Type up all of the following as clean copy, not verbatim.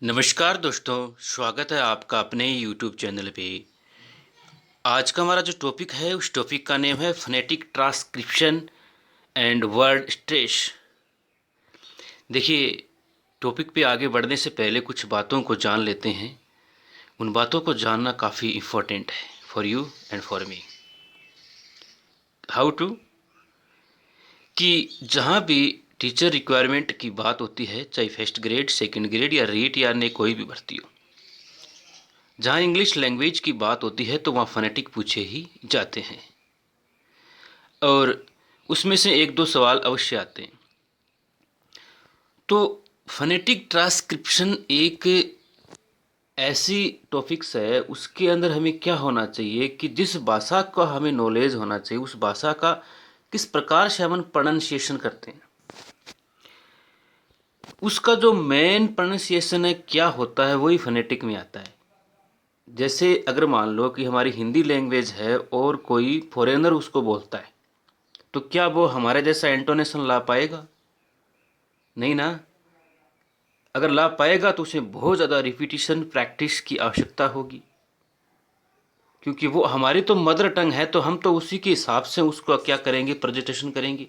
नमस्कार दोस्तों, स्वागत है आपका अपने ही यूट्यूब चैनल पे। आज का हमारा जो टॉपिक है उस टॉपिक का नेम है phonetic transcription and word stress. देखिए, टॉपिक पे आगे बढ़ने से पहले कुछ बातों को जान लेते हैं। उन बातों को जानना काफ़ी इम्पोर्टेंट है for you and for me. How to कि जहाँ भी टीचर रिक्वायरमेंट की बात होती है, चाहे फर्स्ट ग्रेड, सेकंड ग्रेड या रीट या ने कोई भी भर्ती हो, जहाँ इंग्लिश लैंग्वेज की बात होती है तो वहाँ फोनेटिक पूछे ही जाते हैं और उसमें से एक दो सवाल अवश्य आते हैं। तो फोनेटिक ट्रांसक्रिप्शन एक ऐसी टॉपिक्स है, उसके अंदर हमें क्या होना चाहिए कि जिस भाषा का हमें नॉलेज होना चाहिए, उस भाषा का किस प्रकार से हम प्रोनाउंसिएशन करते हैं, उसका जो मेन प्रोनाउंसिएशन है क्या होता है, वही फोनेटिक में आता है। जैसे अगर मान लो कि हमारी हिंदी लैंग्वेज है और कोई फॉरेनर उसको बोलता है, तो क्या वो हमारे जैसा इंटोनेशन ला पाएगा? नहीं ना। अगर ला पाएगा तो उसे बहुत ज़्यादा रिपीटिशन प्रैक्टिस की आवश्यकता होगी, क्योंकि वो हमारी तो मदर टंग है, तो हम तो उसी के हिसाब से उसको क्या करेंगे, प्रेजेंटेशन करेंगे।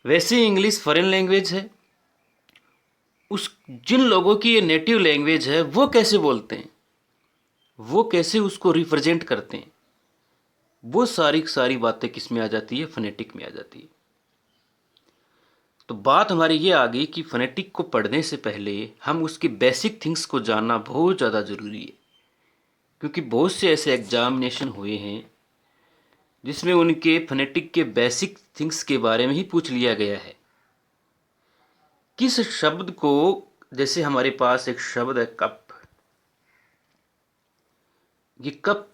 वैसे ही इंग्लिश फॉरेन लैंग्वेज है, उस जिन लोगों की ये नेटिव लैंग्वेज है वो कैसे बोलते हैं, वो कैसे उसको रिप्रेजेंट करते हैं, वो सारी सारी बातें किस में आ जाती है, फोनेटिक में आ जाती है। तो बात हमारी ये आ गई कि फोनेटिक को पढ़ने से पहले हम उसकी बेसिक थिंग्स को जानना बहुत ज़्यादा ज़रूरी है, क्योंकि बहुत से ऐसे एग्जामिनेशन हुए हैं जिसमें उनके फोनेटिक के बेसिक थिंग्स के बारे में ही पूछ लिया गया है। किस शब्द को, जैसे हमारे पास एक शब्द है कप, ये कप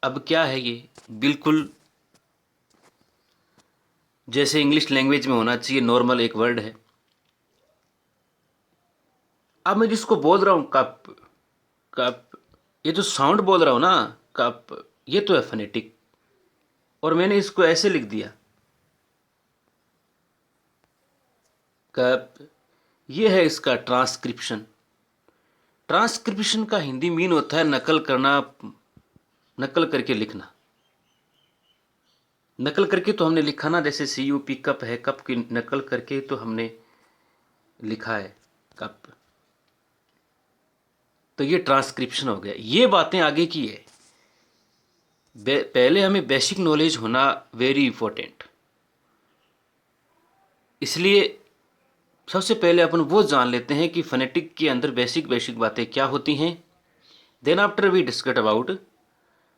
अब क्या है, ये बिल्कुल जैसे इंग्लिश लैंग्वेज में होना चाहिए नॉर्मल एक वर्ड है। अब मैं जिसको बोल रहा हूँ कप, कप, ये जो साउंड बोल रहा हूँ ना कप, ये तो है फोनेटिक, और मैंने इसको ऐसे लिख दिया कप। ये है इसका ट्रांसक्रिप्शन। ट्रांसक्रिप्शन का हिंदी मीन होता है नकल करना, नकल करके लिखना। नकल करके तो हमने लिखा ना, जैसे CUP कप है, कप की नकल करके तो हमने लिखा है कप। तो ये ट्रांसक्रिप्शन हो गया। ये बातें आगे की है, पहले हमें बेसिक नॉलेज होना वेरी इंपॉर्टेंट। इसलिए सबसे पहले अपन वो जान लेते हैं कि फोनेटिक के अंदर बेसिक बेसिक बातें क्या होती हैं। Then after we discuss about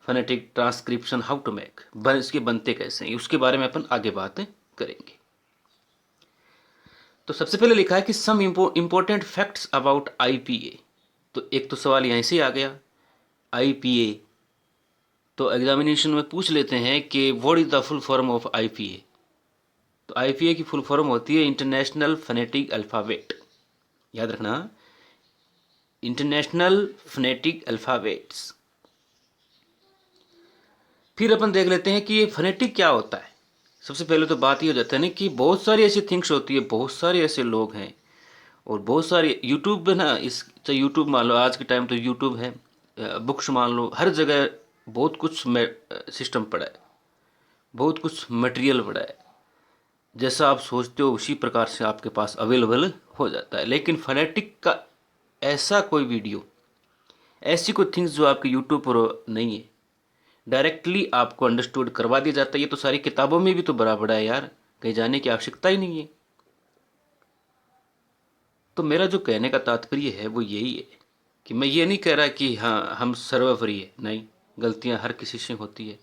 phonetic transcription, how to make, इसके बनते कैसे हैं, उसके बारे में अपन आगे बात करेंगे। तो सबसे पहले लिखा है कि some important facts about IPA। तो एक तो सवाल यहीं से आ गया, IPA। तो एग्जामिनेशन में पूछ लेते हैं कि what is the full form of IPA। तो IPA की फुल फॉर्म होती है इंटरनेशनल फोनेटिक अल्फ़ाबेट। याद रखना, इंटरनेशनल फोनेटिक अल्फ़ाबेट्स। फिर अपन देख लेते हैं कि ये फोनेटिक क्या होता है। सबसे पहले तो बात ये हो जाता है ना कि बहुत सारी ऐसी थिंग्स होती है, बहुत सारे ऐसे लोग हैं, और बहुत सारे यूट्यूब है ना, इस चाहे यूट्यूब मान लो, आज के टाइम तो यूट्यूब है, बुक्स मान लो, हर जगह बहुत कुछ सिस्टम पड़ा है, बहुत कुछ मटेरियल पड़ा है। जैसा आप सोचते हो उसी प्रकार से आपके पास अवेलेबल हो जाता है। लेकिन फोनेटिक का ऐसा कोई वीडियो, ऐसी कोई थिंग्स जो आपके यूट्यूब पर नहीं है, डायरेक्टली आपको अंडरस्टूड करवा दिया जाता है। ये तो सारी किताबों में भी तो बड़ा बड़ा है यार, कहीं जाने की आवश्यकता ही नहीं है। तो मेरा जो कहने का तात्पर्य है वो यही है कि मैं ये नहीं कह रहा कि हाँ हम सर्वोपरि है, नहीं, गलतियाँ हर किसी से होती है।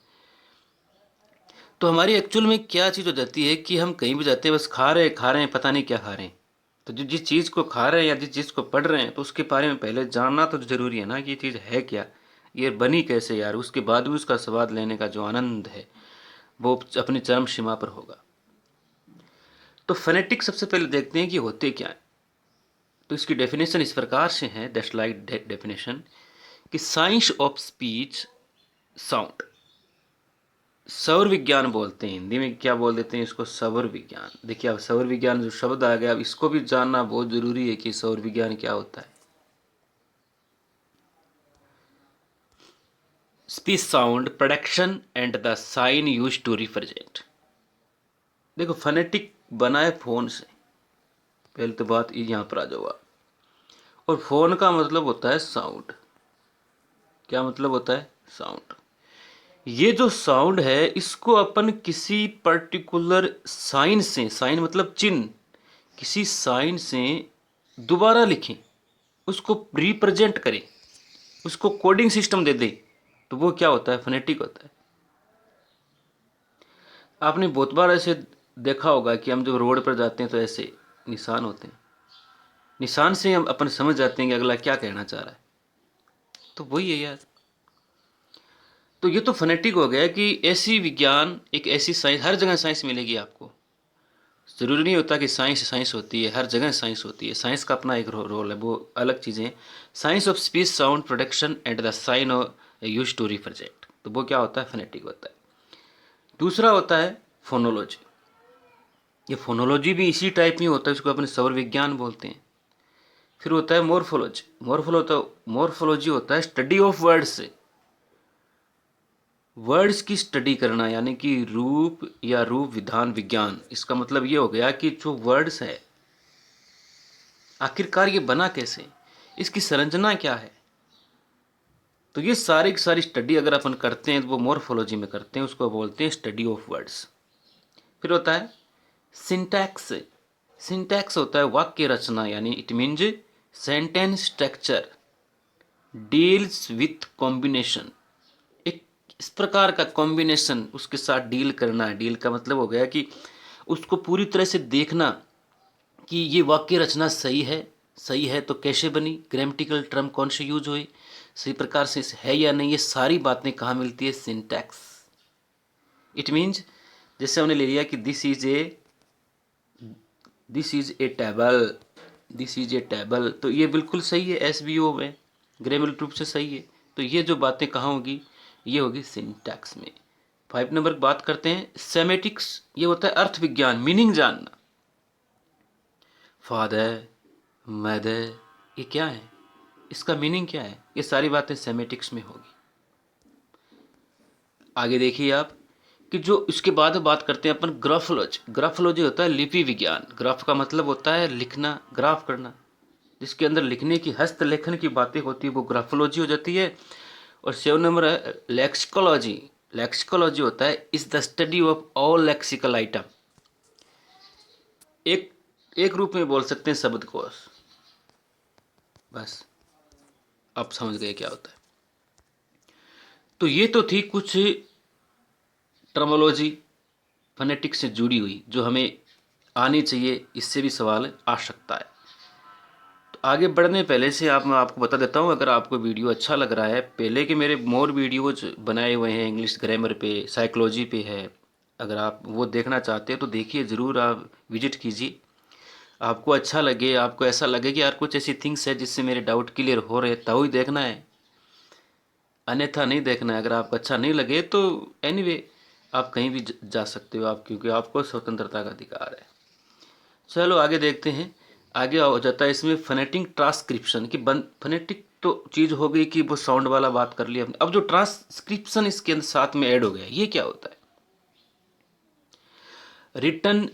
तो हमारी एक्चुअल में क्या चीज़ हो जाती है कि हम कहीं भी जाते हैं, बस खा रहे हैं, पता नहीं क्या खा रहे हैं। तो जो जिस चीज़ को खा रहे हैं या जिस चीज़ को पढ़ रहे हैं, तो उसके बारे में पहले जानना तो ज़रूरी है ना कि ये चीज़ है क्या, ये बनी कैसे यार। उसके बाद भी उसका स्वाद लेने का जो आनंद है वो अपनी चरम सीमा पर होगा। तो फोनेटिक सबसे पहले देखते हैं कि होते क्या है। तो इसकी डेफिनेशन इस प्रकार से है, दैट्स लाइक डेफिनेशन, कि साइंस ऑफ स्पीच साउंड। सौर विज्ञान बोलते हैं, हिंदी में क्या बोल देते हैं इसको, सौर विज्ञान। देखिए अब सौर विज्ञान जो शब्द आ गया, अब इसको भी जानना बहुत ज़रूरी है कि सौर विज्ञान क्या होता है। Speech sound production and the sign use to represent. देखो फनेटिक बना है फोन से, पहले तो बात यहाँ पर आ जाओ आप। और फोन का मतलब होता है साउंड। क्या मतलब होता है? साउंड। ये जो साउंड है इसको अपन किसी पर्टिकुलर साइन से, साइन मतलब चिन्ह, किसी साइन से दोबारा लिखें, उसको रिप्रेजेंट करें, उसको कोडिंग सिस्टम दे दें, तो वो क्या होता है? फोनेटिक होता है। आपने बहुत बार ऐसे देखा होगा कि हम जब रोड पर जाते हैं तो ऐसे निशान होते हैं, निशान से हम अपन समझ जाते हैं कि अगला क्या कहना चाह रहा है। तो वही है यार। तो ये तो फोनेटिक हो गया कि ऐसी विज्ञान, एक ऐसी साइंस, हर जगह साइंस मिलेगी आपको। ज़रूरी नहीं होता कि साइंस साइंस होती है, हर जगह साइंस होती है। साइंस का अपना एक रोल है, वो अलग चीज़ें। Science of speech sound production and the sign of use to represent, तो वो क्या होता है? फोनेटिक होता है। दूसरा होता है फोनोलॉजी। ये फोनोलॉजी भी इसी टाइप में होता है, इसको अपने स्वर विज्ञान बोलते हैं। फिर होता है मोर्फोलॉजी। मोर्फोलॉजी होता है स्टडी ऑफ वर्ड्स से, वर्ड्स की स्टडी करना, यानी कि रूप या रूप विधान विज्ञान। इसका मतलब ये हो गया कि जो वर्ड्स है आखिरकार ये बना कैसे, इसकी संरचना क्या है। तो ये सारी की सारी स्टडी अगर अपन करते हैं तो वो मोर्फोलॉजी में करते हैं, उसको बोलते हैं स्टडी ऑफ वर्ड्स। फिर होता है सिंटैक्स। सिंटैक्स होता है वाक्य रचना, यानी it means sentence structure deals with combination. एक इस प्रकार का कॉम्बिनेशन उसके साथ डील करना है। डील का मतलब हो गया कि उसको पूरी तरह से देखना कि ये वाक्य रचना सही है, सही है तो कैसे बनी, ग्रामेटिकल टर्म कौन से यूज हुए, सही प्रकार से है या नहीं, ये सारी बातें कहाँ मिलती है? सिंटैक्स। इट मीन्स जैसे हमने ले लिया कि this is a table, this is a table, तो ये बिल्कुल सही है, SVO में ग्रामेटिकल रूप से सही है। तो ये जो बातें कहाँ होगी? ये होगी सिंटैक्स में। 5 नंबर की बात करते हैं सेमेटिक्स। ये होता है अर्थ विज्ञान, मीनिंग जानना। फादर, मदर, ये क्या है, इसका मीनिंग क्या है, ये सारी बातें सेमेटिक्स में होगी। आगे देखिए आप कि जो इसके बाद बात करते हैं अपन ग्राफोलॉजी। ग्राफोलॉजी होता है लिपि विज्ञान। ग्राफ का मतलब होता है लिखना, ग्राफ करना, जिसके अंदर लिखने की, हस्तलेखन की बातें होती है, वो ग्राफोलॉजी हो जाती है। और 7 नंबर है लेक्सिकोलॉजी। लेक्सिकोलॉजी होता है is the study of all lexical item. एक एक रूप में बोल सकते हैं शब्दकोश। बस आप समझ गए क्या होता है। तो ये तो थी कुछ टर्मोलॉजी फोनेटिक्स से जुड़ी हुई जो हमें आनी चाहिए, इससे भी सवाल आ सकता है। तो आगे बढ़ने पहले से मैं आपको बता देता हूँ, अगर आपको वीडियो अच्छा लग रहा है, पहले के मेरे मोर वीडियोज बनाए हुए हैं, इंग्लिश ग्रामर पे, साइकोलॉजी पे है, अगर आप वो देखना चाहते हैं तो देखिए ज़रूर, आप विजिट कीजिए। आपको अच्छा लगे, आपको ऐसा लगे कि यार कुछ ऐसी थिंग्स है जिससे मेरे डाउट क्लियर हो रहे, तब ही देखना है, अन्यथा नहीं देखना है। अगर आपको अच्छा नहीं लगे तो एनीवे आप कहीं भी जा सकते हो आप, क्योंकि आपको स्वतंत्रता का अधिकार है। चलो आगे देखते हैं। आगे हो जाता है इसमें फनेटिक ट्रांसक्रिप्शन की। फनेटिक तो चीज़ हो गई कि वो साउंड वाला बात कर लिया हमने। अब जो ट्रांसक्रिप्शन इसके अंदर साथ में ऐड हो गया, ये क्या होता है? रिटन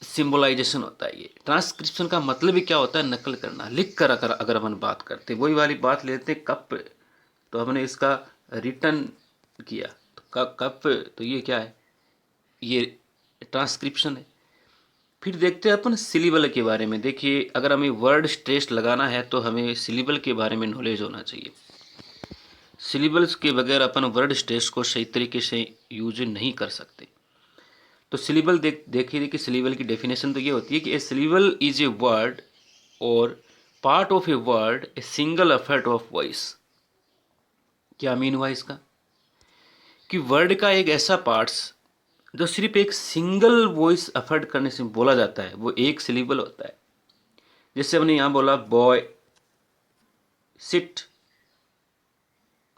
सिंबलाइजेशन होता है। ये ट्रांसक्रिप्शन का मतलब ही क्या होता है? नकल करना, लिख कर अगर अपन बात करते हैं, वही वाली बात लेते हैं कप, तो हमने इसका रिटन किया, तो कप, तो ये क्या है? ये ट्रांसक्रिप्शन है। फिर देखते हैं अपन सिलेबल के बारे में। देखिए अगर हमें वर्ड स्ट्रेस लगाना है तो हमें सिलेबल के बारे में नॉलेज होना चाहिए। सिलेबल्स के बगैर अपन वर्ड स्ट्रेस को सही तरीके से यूज नहीं कर सकते। तो सिलेबल देखिए कि सिलेबल की डेफिनेशन तो ये होती है कि ए सिलेबल इज ए वर्ड और part of a word, a single effort of voice. क्या मीन हुआ इसका? कि वर्ड का एक ऐसा पार्ट्स जो सिर्फ एक सिंगल वॉइस एफर्ट करने से बोला जाता है, वो एक सिलेबल होता है। जैसे हमने यहाँ बोला बॉय, सिट,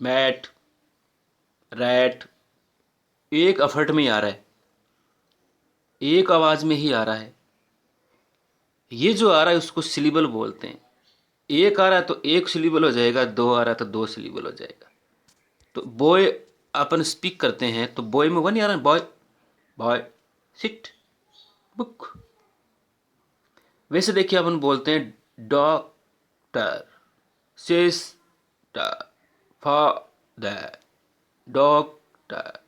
मैट, रैट, एक एफर्ट में ही आ रहा है, एक आवाज़ में ही आ रहा है। ये जो आ रहा है उसको सिलेबल बोलते हैं। एक आ रहा है तो एक सिलेबल हो जाएगा, दो आ रहा है तो दो सिलेबल हो जाएगा। तो बॉय अपन स्पीक करते हैं तो बॉय में वन आ रहा है, बॉय बॉय, सिट, बुक। वैसे देखिए अपन बोलते हैं doctor, sister, father, doctor,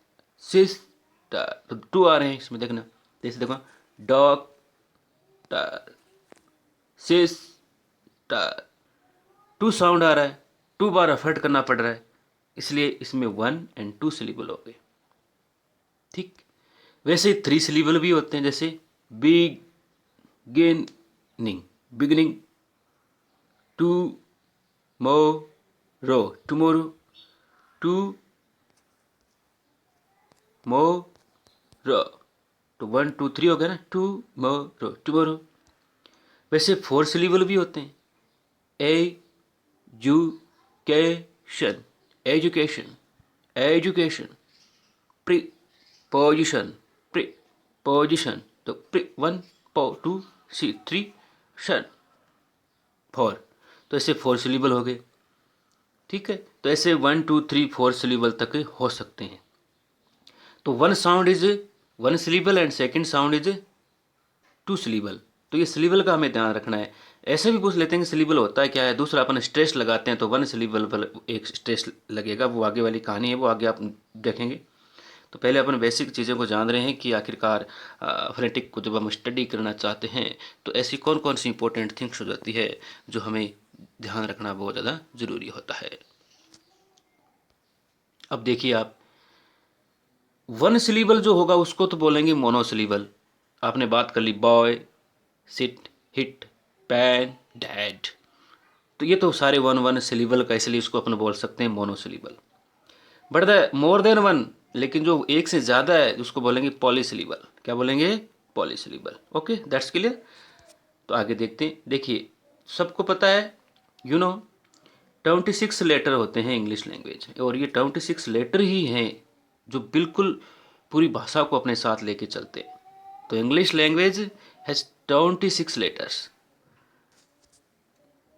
sister, तो टू आ रहे हैं इसमें देखना, जैसे देखो डॉक्टर, सिस्टर, टू साउंड आ रहा है, टू बार एफर्ट करना पड़ रहा है, इसलिए इसमें 1 और 2 सिलेबल हो गए। ठीक, वैसे 3 सिलेबल भी होते हैं, जैसे beginning, beginning, tomorrow, tomorrow, tomorrow, तो 1 2 3 हो गया ना, टुमारो, टुमारो। वैसे 4 सिलेबल भी होते हैं, education, education, education, preposition, preposition, तो प्री 1 2 3 शन 4, तो ऐसे 4 सिलेबल हो गए। ठीक है, तो ऐसे 1 2 3 4 सिलेबल तक हो सकते हैं। तो 1 sound is 1 syllable and second sound is 2 syllable, तो ये सिलेबल का हमें ध्यान रखना है। ऐसे भी पूछ लेते हैं कि सिलेबल होता है क्या है। दूसरा अपन स्ट्रेस लगाते हैं तो 1 सिलेबल पर एक स्ट्रेस लगेगा, वो आगे वाली कहानी है, वो आगे आप देखेंगे। तो पहले अपन बेसिक चीज़ों को जान रहे हैं कि आखिरकार फोनेटिक को जब हम स्टडी करना चाहते हैं तो ऐसी कौन कौन सी इंपॉर्टेंट थिंग्स हो जाती है जो हमें ध्यान रखना बहुत ज़्यादा ज़रूरी होता है। अब देखिए आप, 1 सिलेबल जो होगा उसको तो बोलेंगे मोनोसिलेबल। आपने बात कर ली boy, sit, hit, pan, dad, तो ये तो सारे 1 सिलेबल का, इसलिए इसको अपन बोल सकते हैं monosyllable. But the more than 1, लेकिन जो एक से ज़्यादा है उसको बोलेंगे पॉलीसिलेबल। क्या बोलेंगे? पॉलीसिलेबल। Okay, that's clear. तो आगे देखते हैं। देखिए सबको पता है, 26 लेटर होते हैं इंग्लिश लैंग्वेज, और ये 26 लेटर ही हैं जो बिल्कुल पूरी भाषा को अपने साथ लेके चलते हैं। तो इंग्लिश लैंग्वेज हैज़ 26 लेटर्स।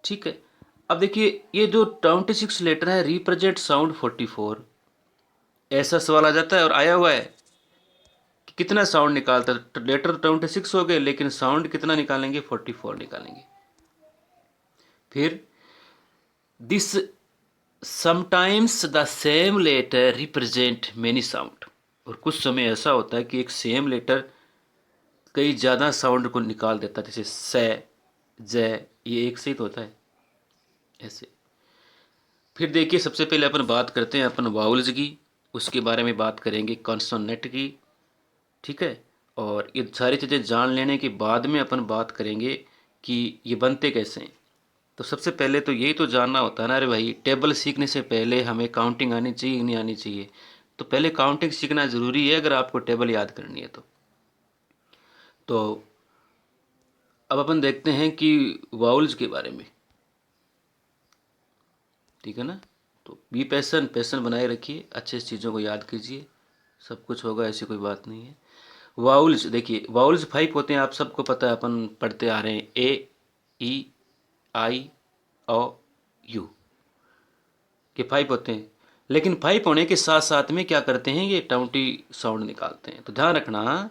ठीक है, अब देखिए ये जो 26 लेटर है रिप्रेजेंट साउंड 44। ऐसा सवाल आ जाता है और आया हुआ है कि कितना साउंड निकालता है। तो लेटर 26 हो गए, लेकिन साउंड कितना निकालेंगे? 44 निकालेंगे। फिर this sometimes the same letter represent many sound, और कुछ समय ऐसा होता है कि एक सेम लेटर कई ज़्यादा साउंड को निकाल देता है, जैसे से, जय, ये एक से ही तो होता है ऐसे। फिर देखिए सबसे पहले अपन बात करते हैं अपन वाउल्स की, उसके बारे में बात करेंगे कॉन्सोनेंट की। ठीक है, और ये सारी चीज़ें जान लेने के बाद में अपन बात करेंगे कि ये बनते कैसे हैं। तो सबसे पहले तो यही तो जानना होता है ना, अरे भाई टेबल सीखने से पहले हमें काउंटिंग आनी चाहिए नहीं आनी चाहिए? तो पहले काउंटिंग सीखना ज़रूरी है अगर आपको टेबल याद करनी है तो अब अपन देखते हैं कि वाउल्स के बारे में। ठीक है ना, तो बी पैसन, पैसन बनाए रखिए, अच्छे चीज़ों को याद कीजिए, सब कुछ होगा, ऐसी कोई बात नहीं है। वाउल्स देखिए, वाउल्स 5 होते हैं, आप सबको पता है, अपन पढ़ते आ रहे हैं, ए, ई, आई, ओ, यू के 5 होते हैं। लेकिन 5 होने के साथ साथ में क्या करते हैं, ये टाउंटी साउंड निकालते हैं। तो ध्यान रखना,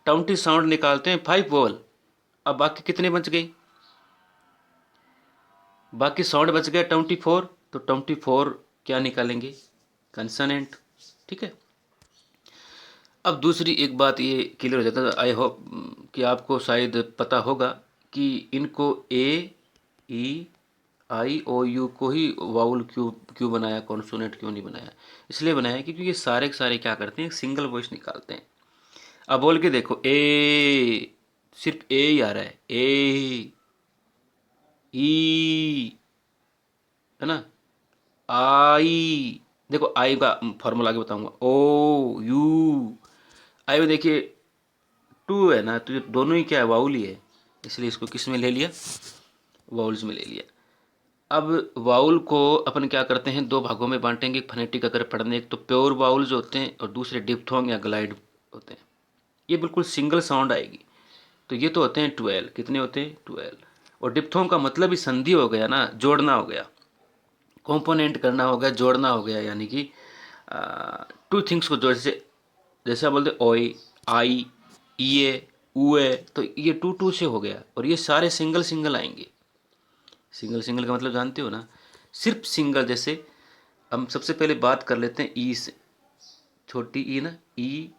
टाउंटी साउंड निकालते हैं 5 वोवल। अब बाकी कितने बच गए? बाकी साउंड बच गया 24, तो 24 क्या निकालेंगे? कंसोनेंट। ठीक है, अब दूसरी एक बात ये क्लियर हो जाता है, आई होप कि आपको शायद पता होगा कि इनको ए, ई, आई, ओ, यू को ही वाउल क्यों क्यों बनाया, कॉन्सोनेंट क्यों नहीं बनाया? इसलिए बनाया क्योंकि ये सारे के सारे क्या करते हैं, सिंगल वॉइस निकालते हैं। अब बोल के देखो, ए, सिर्फ ए ही आ रहा है, ए, ई, है ना, आई, देखो आई का फॉर्मूला आगे बताऊंगा, ओ, यू, आई में देखिए 2 है ना, तो ये दोनों ही क्या है, वाउल ही है, इसलिए इसको किस में ले लिया? वाउल्स में ले लिया। अब वाउल को अपन क्या करते हैं, 2 भागों में बांटेंगे फनेटिक अगर पढ़ने, एक तो प्योर वाउल्स होते हैं और दूसरे डिप्थोंग या ग्लाइड होते हैं। ये बिल्कुल सिंगल साउंड आएगी। तो ये तो होते हैं 12, कितने होते हैं? 12। और डिप्थोंग का मतलब ही संधि हो गया ना, जोड़ना हो गया, कॉम्पोनेंट करना हो गया, जोड़ना हो गया, यानी कि टू थिंग्स को जोड़, जैसे आप बोलते ओए, आई, ये, उए, तो ये टू टू से हो गया, और ये सारे सिंगल सिंगल आएंगे। सिंगल सिंगल का मतलब जानते हो ना, सिर्फ सिंगल। जैसे हम सबसे पहले बात कर लेते हैं ई से, छोटी ई ना, ई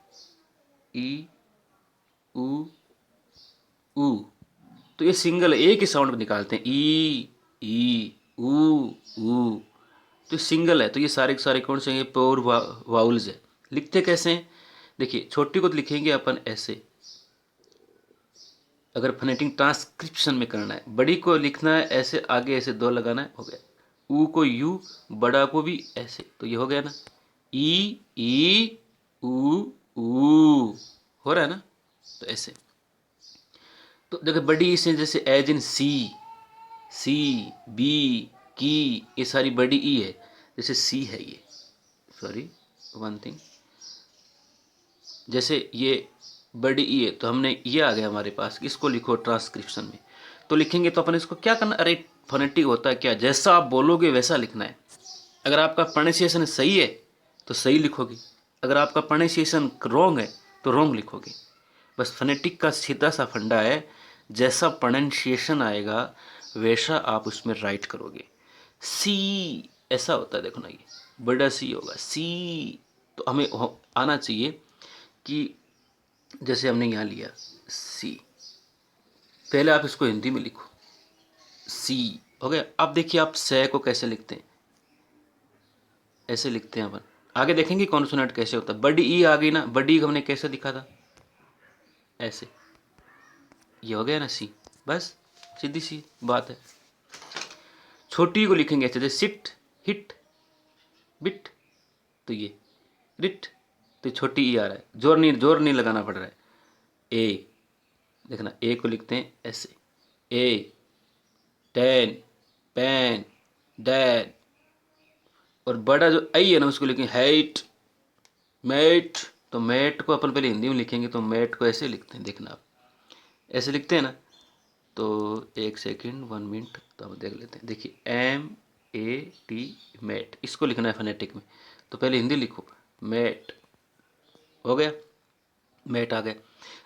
उ ऊ, तो ये सिंगल है, एक ही साउंड निकालते हैं, ई ऊ। तो सिंगल है, तो ये सारे के सारे कौन से हैं, प्योर वाउल्स है। लिखते कैसे हैं, देखिए छोटी को तो लिखेंगे अपन ऐसे, अगर फनेटिक ट्रांसक्रिप्शन में करना है। बड़ी को लिखना है ऐसे, आगे ऐसे दो लगाना है, हो गया। ऊ को यू, बड़ा को भी ऐसे, तो ये हो गया ना, ई ऊ हो रहा है ना, तो ऐसे। तो देखो बड़ी ई से, जैसे एज इन सी बी की, ये सारी बड़ी ई है। जैसे सी है ये, सॉरी वन थिंग, जैसे ये बड़ी ई है, तो हमने ये आ गया हमारे पास, इसको लिखो ट्रांसक्रिप्शन में। तो लिखेंगे तो अपन इसको क्या करना, अरे फोनेटिक होता है क्या, जैसा आप बोलोगे वैसा लिखना है। अगर आपका प्रोनाउंसिएशन सही है तो सही लिखोगे, अगर आपका प्रोनाउंसिएशन रॉन्ग है तो रॉन्ग लिखोगे। बस फोनेटिक का सीधा सा फंडा है, जैसा प्रोनाउंसिएशन आएगा वैसा आप उसमें राइट करोगे। सी ऐसा होता है, देखो ना, ये बड़ा सी होगा सी, तो हमें आना चाहिए कि जैसे हमने यहाँ लिया सी, पहले आप इसको हिंदी में लिखो, सी हो गया। अब देखिए आप से को कैसे लिखते हैं, ऐसे लिखते हैं अपन, आगे देखेंगे कॉन्सोनेंट कैसे होता है। बड़ी ई आ गई ना, बड़ी हमने कैसे दिखा था, ऐसे, ये हो गया ना सी, बस सीधी सी बात है। छोटी को लिखेंगे ऐसे, जैसे सिट, हिट, बिट, तो ये रिट, तो छोटी ई आ रहा है, जोर नहीं लगाना पड़ रहा है। ए, देखना ए को लिखते हैं ऐसे, ए, टेन, पैन, डैड, और बड़ा जो आई है ना उसको लिखेंगे हाइट, मैट। तो मैट को अपन पहले हिंदी में लिखेंगे, तो मैट को ऐसे लिखते हैं, देखना आप ऐसे लिखते हैं ना। तो एक सेकंड, 1 मिनट, तो हम देख लेते हैं। देखिए MAT, मैट, इसको लिखना है फोनेटिक में। तो पहले हिंदी लिखो, मैट, हो गया, मैट आ गया।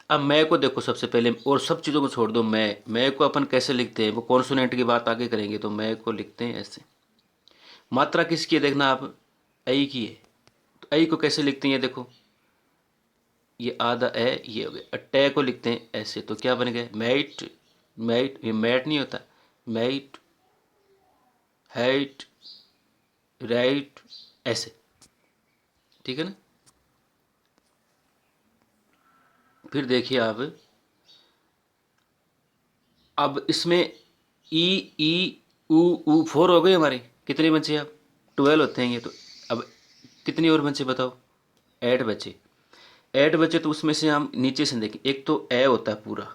अब मैं को देखो सबसे पहले, और सब चीज़ों को छोड़ दो, मैं को अपन कैसे लिखते हैं, वो कॉन्सोनेंट की बात आगे करेंगे। तो मैं को लिखते हैं ऐसे। मात्रा किसकी है, देखना आप, ऐ की है। तो ऐ को कैसे लिखते हैं, ये देखो, ये आधा है, ये हो गया। टे को लिखते हैं ऐसे, तो क्या बन गया, मैट, मैट, ये मैट नहीं होता, मैट, हाइट, राइट, ऐसे, ठीक है ना। फिर देखिए आप, अब इसमें ई ऊ 4 हो गए हमारे, कितने बचे अब, 12 होते हैं ये तो। अब कितनी और बचे बताओ, 8 बचे। 8 बचे, तो उसमें से हम नीचे से देखें, एक तो ए होता है पूरा,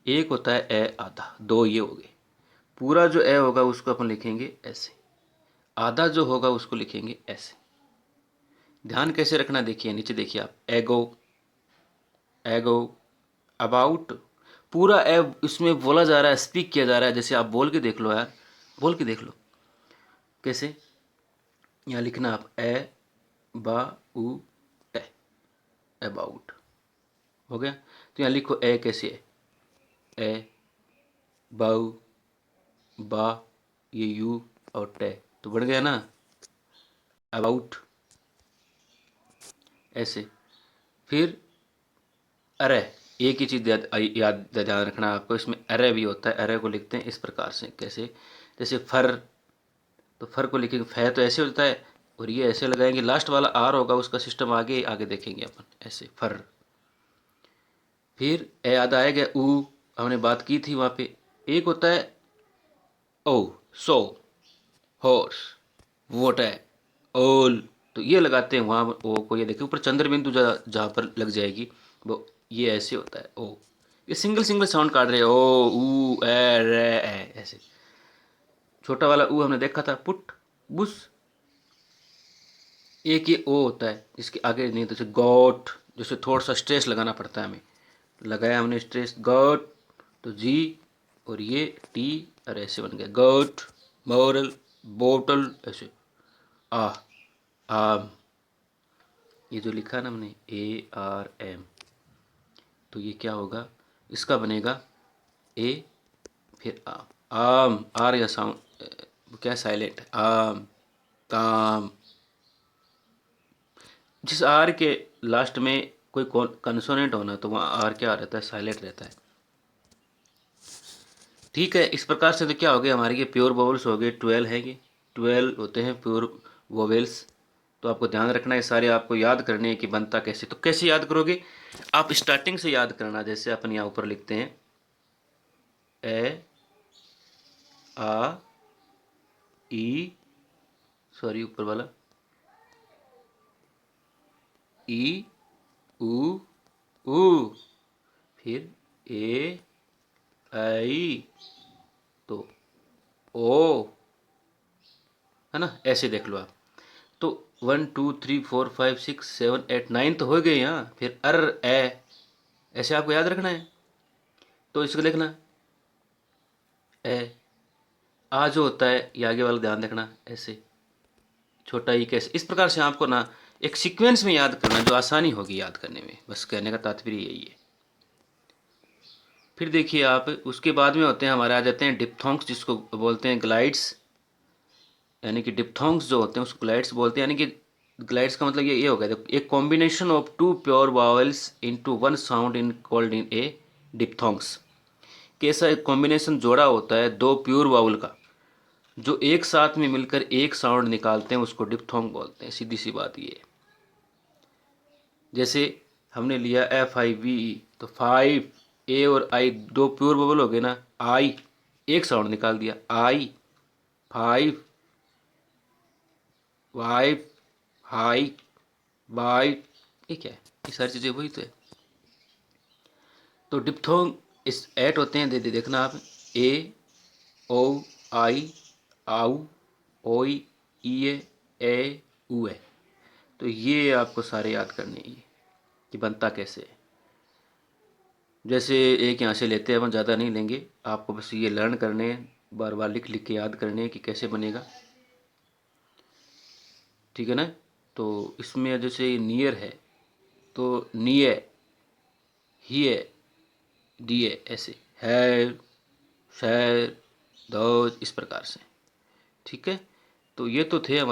एक होता है ए आधा, 2 ये हो गए। पूरा जो ए होगा उसको अपन लिखेंगे ऐसे, आधा जो होगा उसको लिखेंगे ऐसे। ध्यान कैसे रखना, देखिए नीचे देखिए आप, एगो, एगो, अबाउट, पूरा ए इसमें बोला जा रहा है, स्पीक किया जा रहा है। जैसे आप बोल के देख लो यार, बोल के देख लो कैसे, यहाँ लिखना आप, ए बा उ टे, अबाउट, हो गया। तो यहाँ लिखो ए कैसे है, ए बाउ बा, ये यू और टे, तो बढ़ गया ना, अबाउट, ऐसे। फिर अरे, एक ही चीज़ याद ध्यान रखना आपको, इसमें अरे भी होता है। अरे को लिखते हैं इस प्रकार से, कैसे, जैसे फर, तो फर को लिखेंगे, फै तो ऐसे होता है, और ये ऐसे लगाएंगे, लास्ट वाला आर होगा, उसका सिस्टम आगे आगे देखेंगे अपन, ऐसे फर। फिर ए याद आएगा, ऊ हमने बात की थी वहाँ पे। एक होता है ओ, सो, हॉर्स, वोट है, ओल, तो ये लगाते हैं वहाँ ओ को। ये देखिए ऊपर चंद्र बिंदु जहाँ पर लग जाएगी वो, ये ऐसे होता है ओ। ये सिंगल सिंगल साउंड काट रहे हैं, ओ ऊ ए रे ए, ऐसे। छोटा वाला ऊ हमने देखा था, पुट, बुस। एक ये ओ होता है जिसके आगे नहीं, तो जैसे गॉट, जैसे थोड़ा सा स्ट्रेस लगाना पड़ता है हमें, लगाया हमने स्ट्रेस, गॉट, तो जी, और ये टी, और ऐसे बन गया गॉट, मॉरल, बोटल, ऐसे आ। आम, ये जो लिखा है ना हमने ARM, तो ये क्या होगा, इसका बनेगा ए फिर आम, आर या साउंड क्या साइलेंट, आम, ताम। जिस आर के लास्ट में कोई कंसोनेंट होना तो वहाँ आर क्या रहता है, साइलेंट रहता है। ठीक है, इस प्रकार से तो क्या हो गया हमारे, ये प्योर वोवेल्स हो गए, 12 है, ये 12 होते हैं प्योर वोवेल्स। तो आपको ध्यान रखना है, सारे आपको याद करने हैं कि बनता कैसे। तो कैसे याद करोगे आप, स्टार्टिंग से याद करना। जैसे अपन यहाँ ऊपर लिखते हैं ए आ ई, सॉरी ऊपर वाला, ई उ ऊ, फिर ए आई, तो ओ, है ना, ऐसे देख लो आप। तो 1 2 3 4 5 6 7 8 9 तो हो गए यहाँ। फिर अर ए, ऐसे आपको याद रखना है। तो इसको लिखना ए, आ जो होता है ये आगे वाला ध्यान रखना, ऐसे छोटा ई कैसे, इस प्रकार से आपको ना एक सीक्वेंस में याद करना, जो आसानी होगी याद करने में। बस कहने का तात्पर्य यही है। फिर देखिए आप, उसके बाद में होते हैं हमारे, आ जाते हैं डिप्थोंग्स, जिसको बोलते हैं ग्लाइड्स। यानी कि डिप्थोंग्स जो होते हैं उसको ग्लाइड्स बोलते हैं। यानी कि ग्लाइड्स का मतलब ये हो गया, देखो, एक combination of two pure vowels into one sound in called in a diphthongs. कैसा कॉम्बिनेशन जोड़ा होता है दो प्योर वावल का, जो एक साथ में मिलकर एक साउंड निकालते हैं, उसको डिप्थोंग बोलते हैं। सीधी सी बात ये है। जैसे हमने लिया FIVE, तो 5, ए और आई दो प्योर वावल हो गए ना, आई एक साउंड निकाल दिया, आई, 5, वाइफ, हाई, बाइट, ये क्या है, ये सारी चीज़ें वही तो है। तो डिप्थोंग इस ऐट होते हैं, दे देखना आप, ए ओ आई आउ ओई ईए ए ऊ है। तो ये आपको सारे याद करने हैं, ये कि बनता कैसे है। जैसे एक यहाँ से लेते हैं, अपन ज़्यादा नहीं लेंगे, आपको बस ये लर्न करने हैं, बार बार लिख लिख के याद करने हैं कि कैसे बनेगा। ठीक है ना। तो इसमें जैसे नियर है, तो निये, हिये, दिए, ऐसे है, शहर, दौज, इस प्रकार से। ठीक है। तो ये तो थे हमारे